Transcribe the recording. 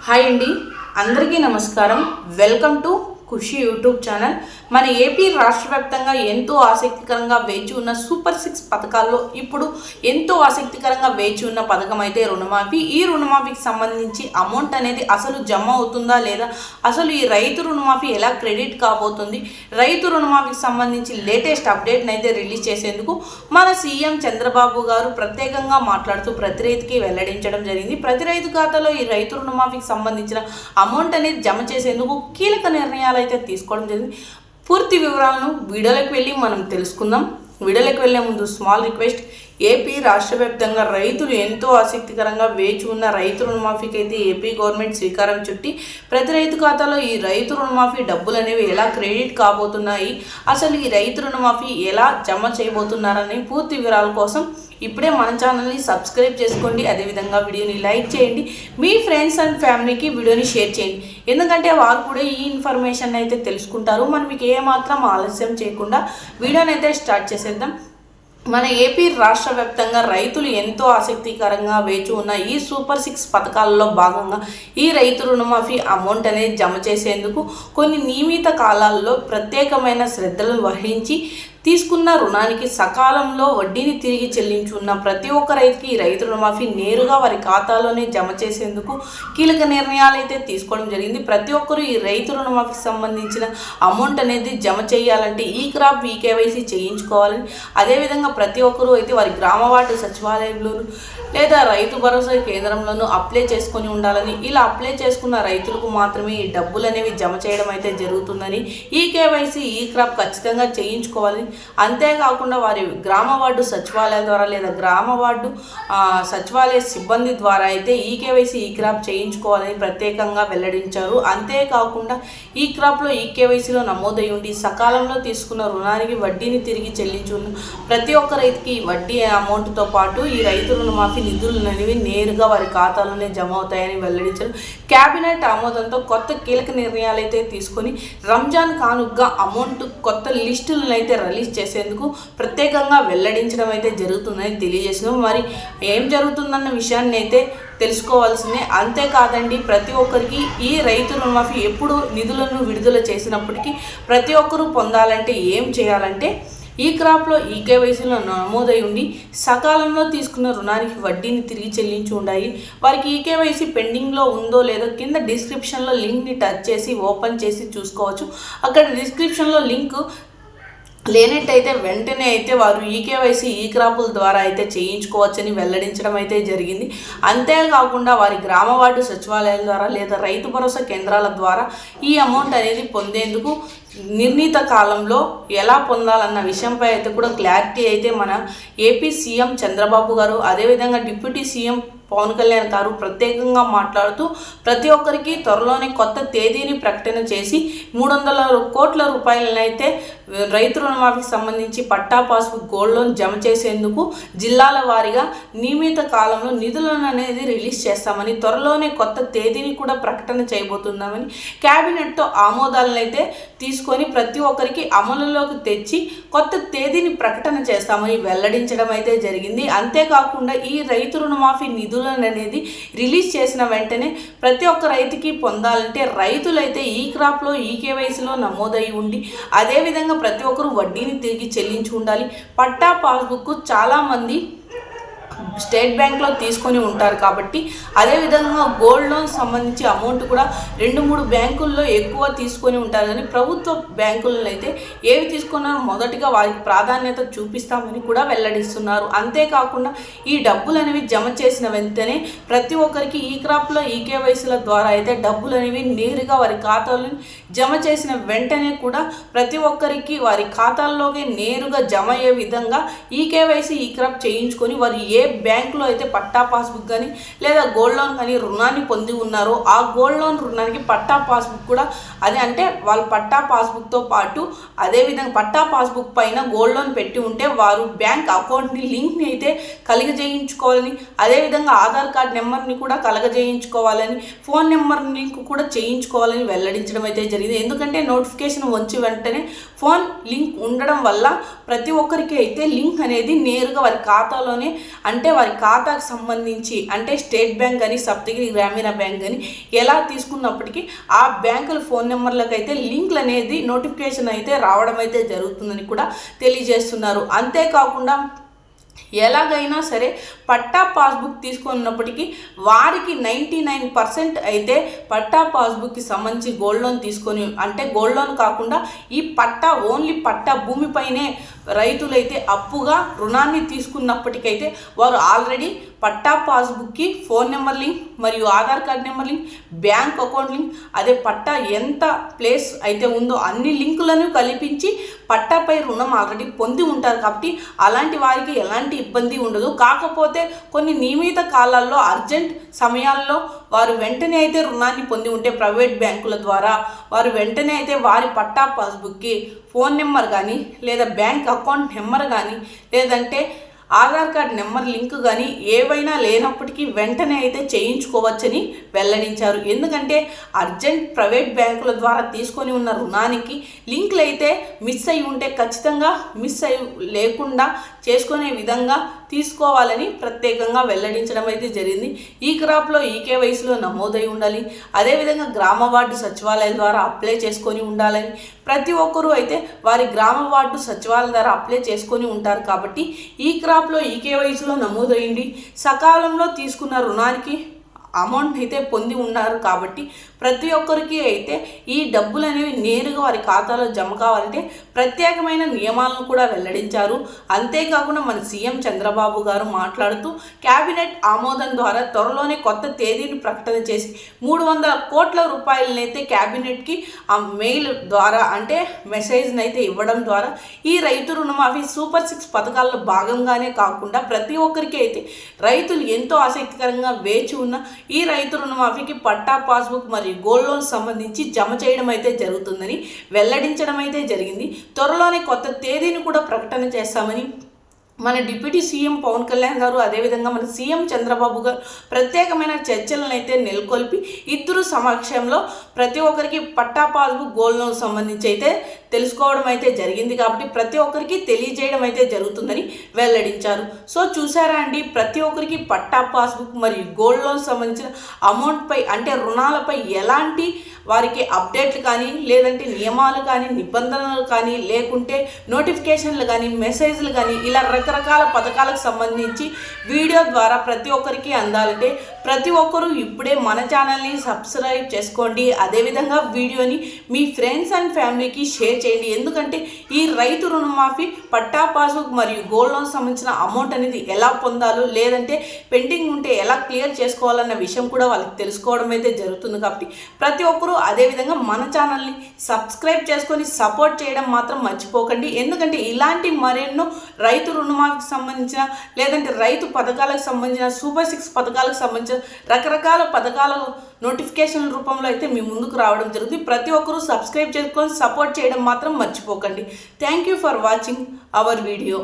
Hi అండి, అందరికీ నమస్కారం. Welcome to Khushi YouTube channel. మన ఏపీ రాష్ట్ర వ్యాప్తంగా ఎంతో ఆసక్తికరంగా వేచి ఉన్న సూపర్ 6 పథకాల్లో ఇప్పుడు ఎంతో ఆసక్తికరంగా వేచి ఉన్న పథకం అయితే రుణమాఫీ. ఈ రుణమాఫీకి సంబంధించి అమౌంట్ అనేది అసలు జమ అవుతుందా లేదా, అసలు ఈ రైతు రుణమాఫీ ఎలా క్రెడిట్ కాబోతుంది, రైతు రుణమాఫీకి సంబంధించి లేటెస్ట్ అప్డేట్ని అయితే రిలీజ్ చేసేందుకు మన సీఎం చంద్రబాబు గారు ప్రత్యేకంగా మాట్లాడుతూ ప్రతి రైతుకి వెల్లడించడం జరిగింది. ప్రతి రైతు ఖాతాలో ఈ రైతు రుణమాఫీకి సంబంధించిన అమౌంట్ అనేది జమ చేసేందుకు కీలక నిర్ణయాలు అయితే తీసుకోవడం జరిగింది. పూర్తి వివరాలను వీడియోలోకి వెళ్ళి మనం తెలుసుకుందాం. వీడియోలోకి వెళ్ళే ముందు స్మాల్ రిక్వెస్ట్, ఏపీ రాష్ట్ర వ్యాప్తంగా రైతులు ఎంతో ఆసక్తికరంగా వేచి ఉన్న రైతు రుణమాఫీకి అయితే ఏపీ గవర్నమెంట్ శ్రీకారం చుట్టి ప్రతి రైతు ఖాతాలో ఈ రైతు రుణమాఫీ డబ్బులు అనేవి ఎలా క్రెడిట్ కాబోతున్నాయి, అసలు ఈ రైతు రుణమాఫీ ఎలా జమ చేయబోతున్నారని పూర్తి వివరాల కోసం ఇప్పుడే మన ఛానల్ని సబ్స్క్రైబ్ చేసుకోండి. అదేవిధంగా వీడియోని లైక్ చేయండి, మీ ఫ్రెండ్స్ అండ్ ఫ్యామిలీకి వీడియోని షేర్ చేయండి. ఎందుకంటే వారు కూడా ఈ ఇన్ఫర్మేషన్ అయితే తెలుసుకుంటారు. మనం మీకు ఏమాత్రం ఆలస్యం చేయకుండా వీడియోని అయితే స్టార్ట్ చేసేద్దాం. మన ఏపీ రాష్ట్ర వ్యాప్తంగా రైతులు ఎంతో ఆసక్తికరంగా వేచి ఉన్న ఈ సూపర్ 6 పథకాలలో భాగంగా ఈ రైతు రుణమాఫీ అమౌంట్ అనేది జమ చేసేందుకు కొన్ని నియమిత కాలాల్లో ప్రత్యేకమైన శ్రద్ధలను వహించి తీసుకున్న రుణానికి సకాలంలో వడ్డీని తిరిగి చెల్లించున్న ప్రతి ఒక్క రైతుకి ఈ రైతు రుణమాఫీ నేరుగా వారి ఖాతాలోనే జమ చేసేందుకు కీలక నిర్ణయాలు అయితే తీసుకోవడం జరిగింది. ప్రతి ఒక్కరూ ఈ రైతు రుణమాఫీకి సంబంధించిన అమౌంట్ అనేది జమ చేయాలంటే ఈ క్రాప్ ఈకేవైసీ చేయించుకోవాలని, అదేవిధంగా ప్రతి ఒక్కరూ అయితే వారి గ్రామ వార్డు సచివాలయంలోనూ లేదా రైతు భరోసా కేంద్రంలోనూ అప్లై చేసుకొని ఉండాలని, ఇలా అప్లై చేసుకున్న రైతులకు మాత్రమే ఈ డబ్బులు అనేవి జమ చేయడం అయితే జరుగుతుందని, ఈ కేవైసీ ఈ క్రాప్ ఖచ్చితంగా చేయించుకోవాలని, అంతేకాకుండా వారి గ్రామ వార్డు సచివాలయాల ద్వారా లేదా గ్రామ వార్డు సచివాలయ సిబ్బంది ద్వారా అయితే ఈ కేవైసీ ఈ క్రాప్ చేయించుకోవాలని ప్రత్యేకంగా వెల్లడించారు. అంతేకాకుండా ఈ క్రాప్లో ఈ కేవైసీలో నమోదై ఉండి సకాలంలో తీసుకున్న రుణానికి వడ్డీని తిరిగి చెల్లించున్న ప్రతి ఒక్క రైతుకి వడ్డీ అమౌంట్తో పాటు ఈ రైతు రుణమాఫీ నిధులు అనేవి నేరుగా వారి ఖాతాలోనే జమ అవుతాయని వెల్లడించారు. కేబినెట్ ఆమోదంతో కొత్త కీలక నిర్ణయాలు అయితే తీసుకొని రంజాన్ కానుకగా అమౌంట్ కొత్త లిస్టులను అయితే రిలీజ్ చేసేందుకు ప్రత్యేకంగా వెల్లడించడం అయితే జరుగుతుందని తెలియజేసినాం. మరి ఏం జరుగుతుందన్న విషయాన్ని అయితే తెలుసుకోవాల్సిందే. అంతేకాదండి, ప్రతి ఒక్కరికి ఈ రైతు రుణమాఫీ ఎప్పుడు నిధులను విడుదల చేసినప్పటికీ ప్రతి ఒక్కరూ పొందాలంటే ఏం చేయాలంటే ఈ క్రాప్లో ఈ కేవైసీలో నమోదై ఉండి సకాలంలో తీసుకున్న రుణానికి వడ్డీని తిరిగి చెల్లించి ఉండాలి. వారికి ఈ కేవైసీ పెండింగ్లో ఉందో లేదో కింద డిస్క్రిప్షన్లో లింక్ని టచ్ చేసి ఓపెన్ చేసి చూసుకోవచ్చు. అక్కడ డిస్క్రిప్షన్లో లింక్ లేనట్టయితే వెంటనే అయితే వారు ఈ కేవైసీ ఈ క్రాపుల ద్వారా అయితే చేయించుకోవచ్చని వెల్లడించడం అయితే జరిగింది. అంతేకాకుండా వారి గ్రామ వార్డు సచివాలయాల ద్వారా లేదా రైతు భరోసా కేంద్రాల ద్వారా ఈ అమౌంట్ అనేది పొందేందుకు నిర్ణీత కాలంలో ఎలా పొందాలన్న విషయంపై అయితే కూడా క్లారిటీ అయితే మన ఏపీ సీఎం చంద్రబాబు గారు, అదేవిధంగా డిప్యూటీ సీఎం పవన్ కళ్యాణ్ గారు ప్రత్యేకంగా మాట్లాడుతూ ప్రతి ఒక్కరికి త్వరలోనే కొత్త తేదీని ప్రకటన చేసి 300 కోట్ల రూపాయలనైతే రైతు రుణమాఫీకి సంబంధించి పట్టా పాస్బుక్ గోల్డ్ లోన్ జమ చేసేందుకు జిల్లాల వారీగా నియమిత కాలంలో నిధులను అనేది రిలీజ్ చేస్తామని, త్వరలోనే కొత్త తేదీని కూడా ప్రకటన చేయబోతున్నామని, కేబినెట్తో ఆమోదాలను అయితే తీసుకొని ప్రతి ఒక్కరికి అమలులోకి తెచ్చి కొత్త తేదీని ప్రకటన చేస్తామని వెల్లడించడం అయితే జరిగింది. అంతేకాకుండా ఈ రైతు రుణమాఫీ నిధులను అనేది రిలీజ్ చేసిన వెంటనే ప్రతి ఒక్క రైతుకి పొందాలంటే రైతులైతే ఈ క్రాప్లో ఈ కేవైసీలో నమోదై ఉండి అదేవిధంగా ప్రతి ఒక్కరు వడ్డీని తిరిగి చెల్లించి ఉండాలి. పట్టా పాస్బుక్ చాలామంది స్టేట్ బ్యాంక్లో తీసుకొని ఉంటారు కాబట్టి, అదేవిధంగా గోల్డ్ లోన్ సంబంధించి అమౌంట్ కూడా 2-3 బ్యాంకుల్లో ఎక్కువ తీసుకొని ఉంటారు. కానీ ప్రభుత్వ బ్యాంకులను అయితే ఏవి తీసుకున్నారో మొదటిగా వారికి ప్రాధాన్యత చూపిస్తామని కూడా వెల్లడిస్తున్నారు. అంతేకాకుండా ఈ డబ్బులు అనేవి జమ చేసిన వెంటనే ప్రతి ఒక్కరికి ఈ క్రాప్లో ఈ కేవైసీల ద్వారా అయితే డబ్బులు అనేవి నేరుగా వారి ఖాతాలో జమ చేసిన వెంటనే కూడా ప్రతి ఒక్కరికి వారి ఖాతాల్లోకి నేరుగా జమ అయ్యే విధంగా ఈ కేవైసీ ఈ క్రాప్ చేయించుకొని వారు ఏ బ్యాంకులో అయితే పట్టా పాస్బుక్ కానీ లేదా గోల్డ్ లోన్ కానీ రుణాన్ని పొంది ఉన్నారో ఆ గోల్డ్ లోన్ రుణానికి పట్టా పాస్బుక్ కూడా అదే అంటే వాళ్ళ పట్టా పాస్బుక్తో పాటు అదేవిధంగా పట్టా పాస్బుక్ పైన గోల్డ్ లోన్ పెట్టి ఉంటే వారు బ్యాంక్ అకౌంట్ని లింక్ని అయితే కలిగజేయించుకోవాలని, అదేవిధంగా ఆధార్ కార్డ్ నెంబర్ని కూడా కలగజేయించుకోవాలని, ఫోన్ నెంబర్ లింక్ కూడా చేయించుకోవాలని వెల్లడించడం అయితే జరిగింది. ఎందుకంటే నోటిఫికేషన్ వచ్చి వెంటనే ఫోన్ లింక్ ఉండడం వల్ల ప్రతి ఒక్కరికి అయితే లింక్ అనేది నేరుగా వారి ఖాతాలోనే అంటే వారి ఖాతాకు సంబంధించి అంటే స్టేట్ బ్యాంక్ కానీ సప్తగిరి గ్రామీణ బ్యాంక్ కానీ ఎలా తీసుకున్నప్పటికీ ఆ బ్యాంకుల ఫోన్ నెంబర్లకు అయితే లింక్లు అనేది నోటిఫికేషన్ అయితే రావడం అయితే జరుగుతుందని కూడా తెలియజేస్తున్నారు. అంతేకాకుండా ఎలాగైనా సరే పట్టా పాస్బుక్ తీసుకున్నప్పటికీ వారికి 99% అయితే పట్టా పాస్బుక్కి సంబంధించి గోల్డ్ లోన్ తీసుకొని, అంటే గోల్డ్ లోన్ కాకుండా ఈ పట్టా ఓన్లీ పట్టా భూమిపైనే రైతులైతే అప్పుగా రుణాన్ని తీసుకున్నప్పటికైతే వారు ఆల్రెడీ పట్టా పాస్బుక్కి ఫోన్ నెంబర్ లింక్ మరియు Aadhaar card number link, bank account link, అదే పట్టా ఎంత ప్లేస్ అయితే ఉందో అన్ని లింకులను కల్పించి పట్టాపై రుణం ఆల్రెడీ పొంది ఉంటారు. కాబట్టి అలాంటి వారికి ఎలాంటి ఇబ్బంది ఉండదు. కాకపోతే కొన్ని నియమిత కాలాల్లో అర్జెంట్ సమయాల్లో వారు వెంటనే అయితే రుణాన్ని పొంది ఉంటే ప్రైవేట్ బ్యాంకుల ద్వారా వారు వెంటనే అయితే వారి పట్టా పాస్బుక్కి ఫోన్ నెంబర్ కానీ లేదా బ్యాంక్ అకౌంట్ నెంబర్ కానీ లేదంటే ఆధార్ కార్డ్ నెంబర్ లింక్ కానీ ఏవైనా లేనప్పటికీ వెంటనే అయితే చేయించుకోవచ్చని వెల్లడించారు. ఎందుకంటే అర్జెంట్ ప్రైవేట్ బ్యాంకుల ద్వారా తీసుకొని ఉన్న రుణానికి లింకులు అయితే మిస్ అయి ఉంటే ఖచ్చితంగా మిస్ అయి లేకుండా చేసుకునే విధంగా తీసుకోవాలని ప్రత్యేకంగా వెల్లడించడం అయితే జరిగింది. ఈ క్రాప్లో ఈకేవైసీలో నమోదై ఉండాలి. అదేవిధంగా గ్రామ వార్డు సచివాలయం ద్వారా అప్లై చేసుకొని ఉండాలని ప్రతి ఒక్కరూ అయితే వారి గ్రామ వార్డు సచివాలయం ద్వారా అప్లై చేసుకొని ఉంటారు. కాబట్టి ఈ క్రాప్లో ఈకేవైసీలో నమోదైంది సకాలంలో తీసుకున్న రుణానికి అమౌంట్ అయితే పొంది ఉన్నారు. కాబట్టి ప్రతి ఒక్కరికి అయితే ఈ డబ్బులు అనేవి నేరుగా వారి ఖాతాలో జమ కావాలంటే ప్రత్యేకమైన నియమాలను కూడా వెల్లడించారు. అంతేకాకుండా మన సీఎం చంద్రబాబు గారు మాట్లాడుతూ క్యాబినెట్ ఆమోదం ద్వారా త్వరలోనే కొత్త తేదీని ప్రకటన చేసి 300 కోట్ల రూపాయలనైతే క్యాబినెట్కి ఆ మెయిల్ ద్వారా అంటే మెసేజ్ని అయితే ఇవ్వడం ద్వారా ఈ రైతు రుణమాఫీ సూపర్ 6 పథకాల్లో భాగంగానే కాకుండా ప్రతి ఒక్కరికి అయితే రైతులు ఎంతో ఆసక్తికరంగా వేచి ఉన్న ఈ రైతు రుణమాఫీకి పట్టా పాస్బుక్ మరియు గోల్డ్ లోన్ సంబంధించి జమ చేయడం అయితే జరుగుతుందని వెల్లడించడం అయితే జరిగింది. త్వరలోనే కొత్త తేదీని కూడా ప్రకటన చేస్తామని మన డిప్యూటీ సీఎం పవన్ కళ్యాణ్ గారు అదేవిధంగా మన సీఎం చంద్రబాబు గారు ప్రత్యేకమైన చర్చలను అయితే నెలకొల్పి ఇద్దరు సమక్షంలో ప్రతి ఒక్కరికి పట్టా పాస్బుక్ గోల్డ్ లోన్ సంబంధించి అయితే తెలుసుకోవడం అయితే జరిగింది. కాబట్టి ప్రతి ఒక్కరికి తెలియజేయడం అయితే జరుగుతుందని వెల్లడించారు. సో చూసారా అండి, ప్రతి ఒక్కరికి పట్టా పాస్బుక్ మరియు గోల్డ్ లోన్ సంబంధించిన అమౌంట్పై అంటే రుణాలపై ఎలాంటి వారికి అప్డేట్లు కానీ లేదంటే నియమాలు కానీ నిబంధనలు కానీ లేకుంటే నోటిఫికేషన్లు కానీ మెసేజ్లు కానీ ఇలా రకరకాల పథకాలకు సంబంధించి వీడియో ద్వారా ప్రతి ఒక్కరికి అందాలంటే ప్రతి ఒక్కరూ ఇప్పుడే మన ఛానల్ని సబ్స్క్రైబ్ చేసుకోండి. అదేవిధంగా వీడియోని మీ ఫ్రెండ్స్ అండ్ ఫ్యామిలీకి షేర్ చేయండి. ఎందుకంటే ఈ రైతు రుణమాఫీ పట్టా పాస్బుక్ మరియు గోల్డ్ లోన్ సంబంధించిన అమౌంట్ అనేది ఎలా పొందాలో లేదంటే పెండింగ్ ఉంటే ఎలా క్లియర్ చేసుకోవాలన్న విషయం కూడా వాళ్ళకి తెలుసుకోవడం అయితే జరుగుతుంది. కాబట్టి ప్రతి ఒక్కరూ అదేవిధంగా మన ఛానల్ని సబ్స్క్రైబ్ చేసుకొని సపోర్ట్ చేయడం మాత్రం మర్చిపోకండి. ఎందుకంటే ఇలాంటి మరెన్నో రైతు రుణమాఫీకి సంబంధించిన లేదంటే రైతు పథకాలకు సంబంధించిన సూపర్ 6 పథకాలకు సంబంధించిన రకరకాల పథకాల నోటిఫికేషన్ రూపంలో అయితే మీ ముందుకు రావడం జరుగుతుంది. ప్రతి ఒక్కరూ సబ్స్క్రైబ్ చేసుకొని సపోర్ట్ చేయడం మాత్రం మర్చిపోకండి. Thank you for watching our video.